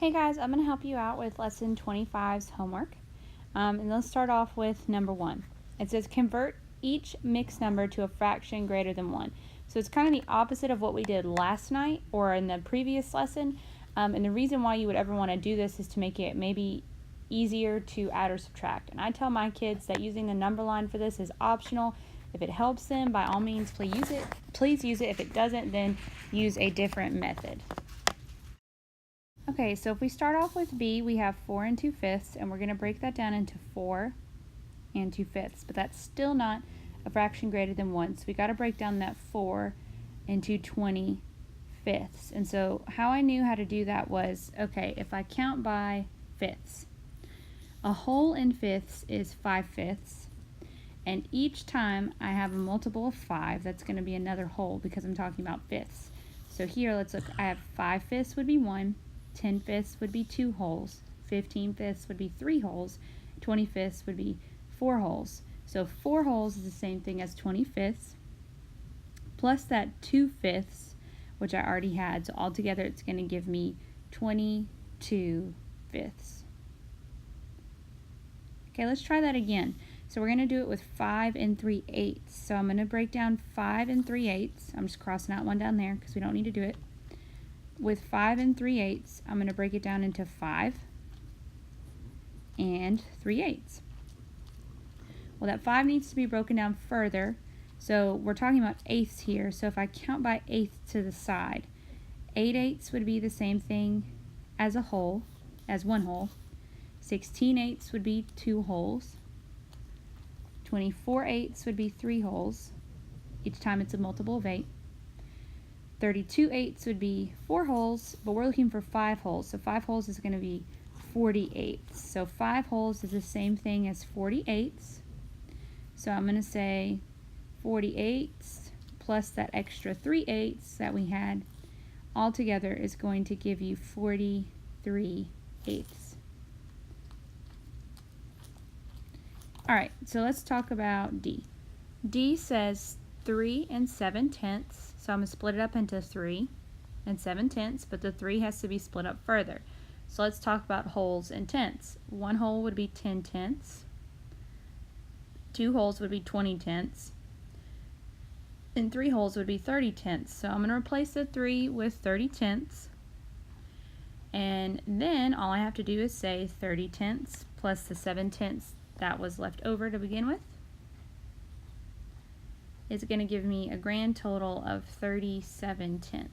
Hey guys, I'm going to help you out with lesson 25's homework. And let's start off with number 1. It says convert each mixed number to a fraction greater than 1. So it's kind of the opposite of what we did last night or in the previous lesson. And the reason why you would ever want to do this is to make it maybe easier to add or subtract. And I tell my kids that using the number line for this is optional. If it helps them, by all means, please use it. If it doesn't, then use a different method. Okay, so if we start off with B, we have 4 and 2/5, and we're going to break that down into 4 and 2/5, but that's still not a fraction greater than 1, so we got to break down that 4 into 20/5. And so how I knew how to do that was, okay, if I count by fifths, a whole in fifths is 5/5, and each time I have a multiple of 5, that's going to be another whole because I'm talking about fifths. So here, let's look. I have 5/5 would be 1. 10/5 would be 2 wholes, 15/5 would be 3 wholes, 20/5 would be 4 wholes. So 4 wholes is the same thing as 20/5 plus that 2/5, which I already had. So altogether it's going to give me 22/5. Okay, let's try that again. So we're going to do it with 5 and 3/8. So I'm going to break down 5 and 3/8. I'm just crossing out one down there because we don't need to do it. With 5 and 3/8, I'm going to break it down into 5 and 3/8. Well, that 5 needs to be broken down further, so we're talking about eighths here. So if I count by eighths to the side, 8/8 would be the same thing as a whole, as one whole. 16/8 would be 2 wholes. 24/8 would be 3 wholes. Each time it's a multiple of 8. 32/8 would be 4 wholes, but we're looking for 5 wholes. So 5 wholes is going to be 48. So 5 wholes is the same thing as 48. So I'm going to say 48 plus that extra 3/8 that we had altogether is going to give you 43/8. Alright, so let's talk about D. D says 3 and 7/10. So I'm going to split it up into 3 and 7/10, but the 3 has to be split up further. So let's talk about wholes and tenths. 1 whole would be 10/10. 2 wholes would be 20/10. And 3 wholes would be 30/10. So I'm going to replace the 3 with 30/10. And then all I have to do is say 30/10 plus the 7/10 that was left over to begin with is going to give me a grand total of 37/10.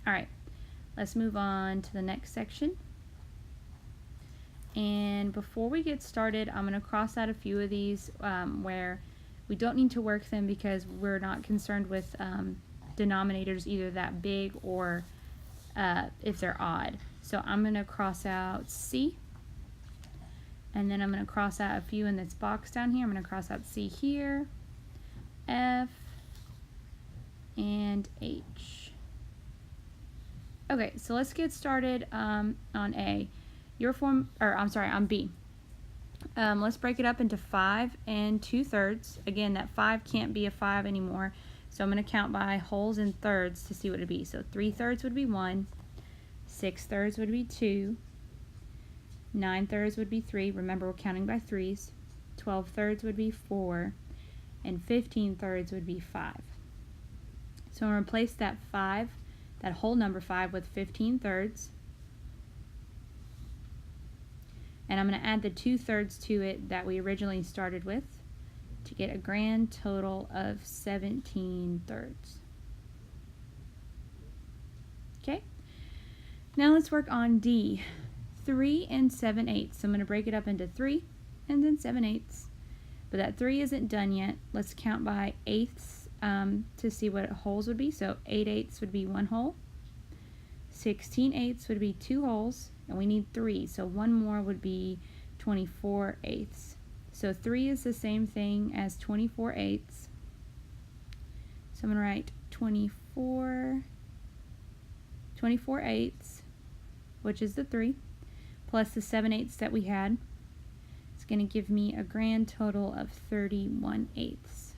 Alright, let's move on to the next section. And before we get started, I'm going to cross out a few of these where we don't need to work them because we're not concerned with denominators either that big or if they're odd. So I'm going to cross out C. And then I'm going to cross out a few in this box down here. I'm going to cross out C here, F, and H. Okay, so let's get started on A. On B. Let's break it up into 5 and 2/3. Again, that 5 can't be a 5 anymore. So I'm going to count by wholes and thirds to see what it would be. So 3/3 would be 1, 6/3 would be 2, 9/3 would be 3. Remember, we're counting by threes. 12/3 would be 4, and 15/3 would be 5. So I'm going to replace that 5, that whole number 5, with 15/3. And I'm going to add the 2/3 to it that we originally started with to get a grand total of 17/3. Okay, now let's work on D. 3 and 7/8. So I'm going to break it up into 3 and then 7/8. But that 3 isn't done yet. Let's count by eighths to see what wholes would be. So 8/8 would be 1 whole. 16/8 would be 2 wholes. And we need 3. So 1 more would be 24/8. So 3 is the same thing as 24/8. So I'm going to write 24/8, which is the 3. Plus the 7/8 that we had. It's going to give me a grand total of 31/8.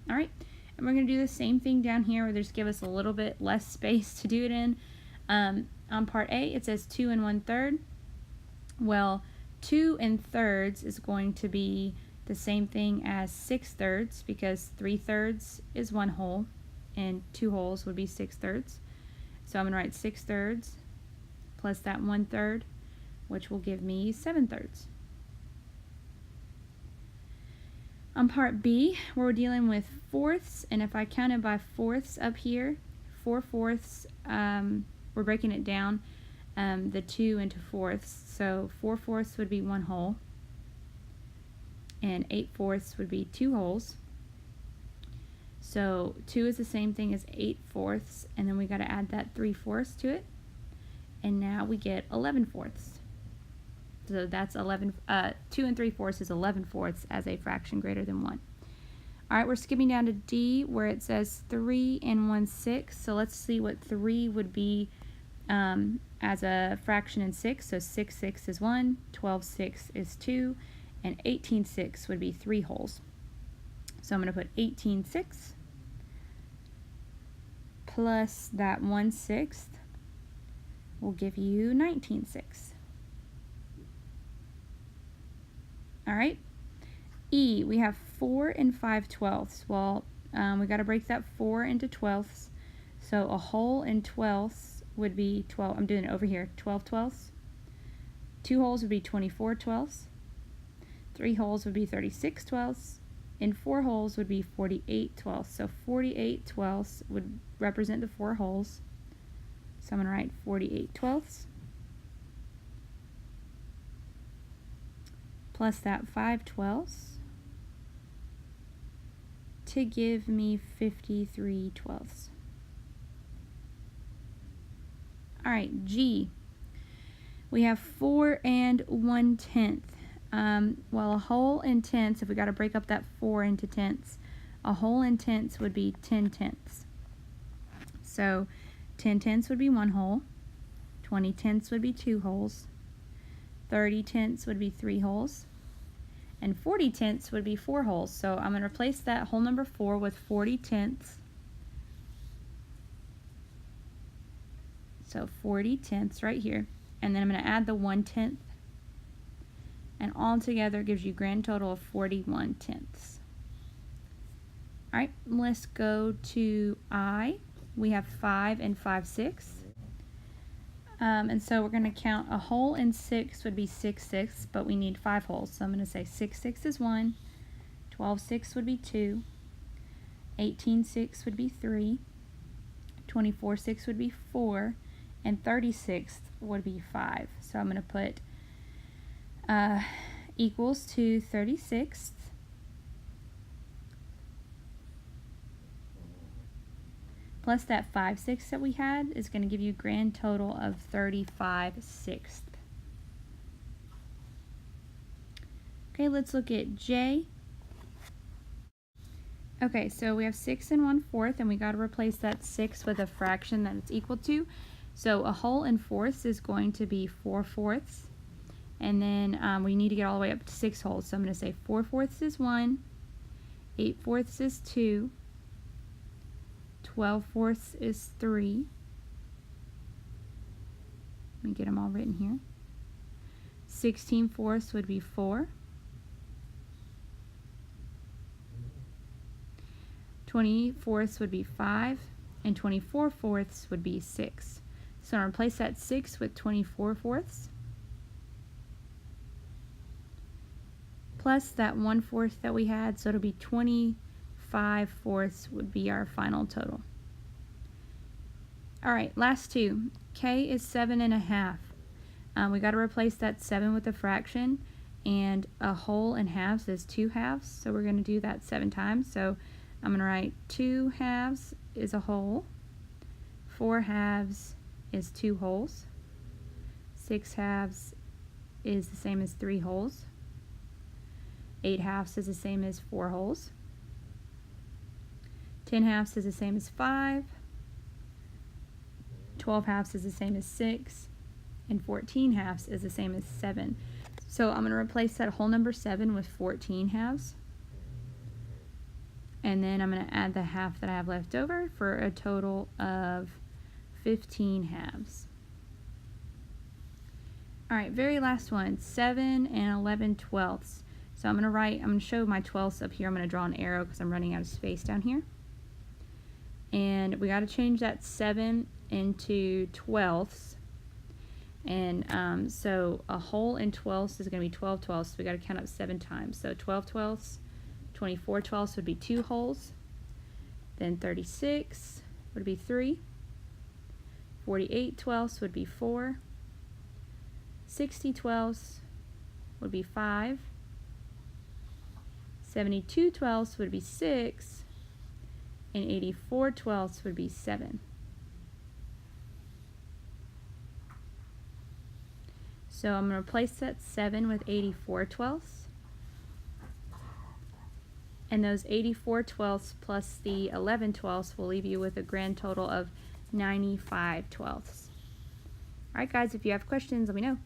All right, and we're going to do the same thing down here where just give us a little bit less space to do it in. On part A, it says 2 1/3. Well, 2 3/3 is going to be the same thing as 6/3 because 3/3 is 1 whole and 2 wholes would be 6/3. So I'm going to write 6/3 plus that 1/3, which will give me 7/3. On part B, we're dealing with fourths, and if I counted by fourths up here, 4/4, we're breaking it down, the 2 into fourths. So 4/4 would be 1 whole, and 8/4 would be 2 wholes. So 2 is the same thing as 8/4, and then we got to add that 3/4 to it, and now we get 11/4. So that's 2 3/4 is 11/4 as a fraction greater than 1. All right, we're skipping down to D where it says 3 1/6. So let's see what 3 would be as a fraction in 6. So 6/6 is 1, 12/6 is 2, and 18/6 would be 3 wholes. So I'm going to put 18/6 plus that 1/6 will give you 19/6. All right. E, we have 4 5/12. Well, we got to break that 4 into 12ths. So a whole in 12ths would be 12. I'm doing it over here. 12/12. 2 wholes would be 24/12. 3 wholes would be 36/12. And 4 wholes would be 48/12. So 48/12 would represent the 4 wholes. So I'm going to write 48/12. Plus that 5/12 to give me 53/12. All right, G. We have 4 1/10. Well, a whole in tenths, if we got to break up that 4 into tenths, a whole in tenths would be 10/10. So 10/10 would be 1 whole, 20/10 would be 2 wholes, 30/10 would be 3 wholes, and 40/10 would be 4 wholes. So I'm going to replace that whole number 4 with 40/10. So 40/10 right here. And then I'm going to add the 1/10. And all together gives you a grand total of 41/10. All right, let's go to I. We have 5 5/6. And so we're going to count a whole in 6 would be 6/6, but we need 5 wholes. So I'm going to say 6/6 is 1, 12/6 would be 2, 18/6 would be 3, 24/6 would be 4, and 36 would be 5. So I'm going to put equals to 36. Plus that 5/6 that we had is going to give you a grand total of 35/6. Okay, let's look at J. Okay, so we have 6 1/4, and we got to replace that 6 with a fraction that it's equal to. So a whole in fourths is going to be 4/4, and then we need to get all the way up to 6 wholes. So I'm going to say 4/4 is 1, 8/4 is 2, 12/4 is 3. Let me get them all written here. 16/4 would be 4. 20/4 would be 5, and 24/4 would be 6. So I'm going to replace that 6 with 24/4. Plus that 1/4 that we had, so it'll be 25/4 would be our final total. All right, last two. K is 7 1/2. We got to replace that 7 with a fraction, and a whole in halves is 2 halves, so we're going to do that 7 times. So I'm going to write 2 halves is a whole, 4 halves is 2 wholes, 6 halves is the same as 3 wholes, 8 halves is the same as 4 wholes, 10 halves is the same as 5, 12 halves is the same as 6, and 14 halves is the same as 7. So I'm going to replace that whole number 7 with 14 halves. And then I'm going to add the half that I have left over for a total of 15 halves. Alright, very last one, 7 and 11 twelfths. So I'm going to show my twelfths up here. I'm going to draw an arrow because I'm running out of space down here. And we got to change that 7 into twelfths. And so a whole in twelfths is going to be 12 twelfths. So we got to count up 7 times. So 12 twelfths, 24 twelfths would be 2 wholes. Then 36 would be 3. 48 twelfths would be 4. 60 twelfths would be 5. 72 twelfths would be 6. And 84 twelfths would be 7. So I'm going to replace that 7 with 84 twelfths. And those 84 twelfths plus the 11 twelfths will leave you with a grand total of 95 twelfths. Alright guys, if you have questions, let me know.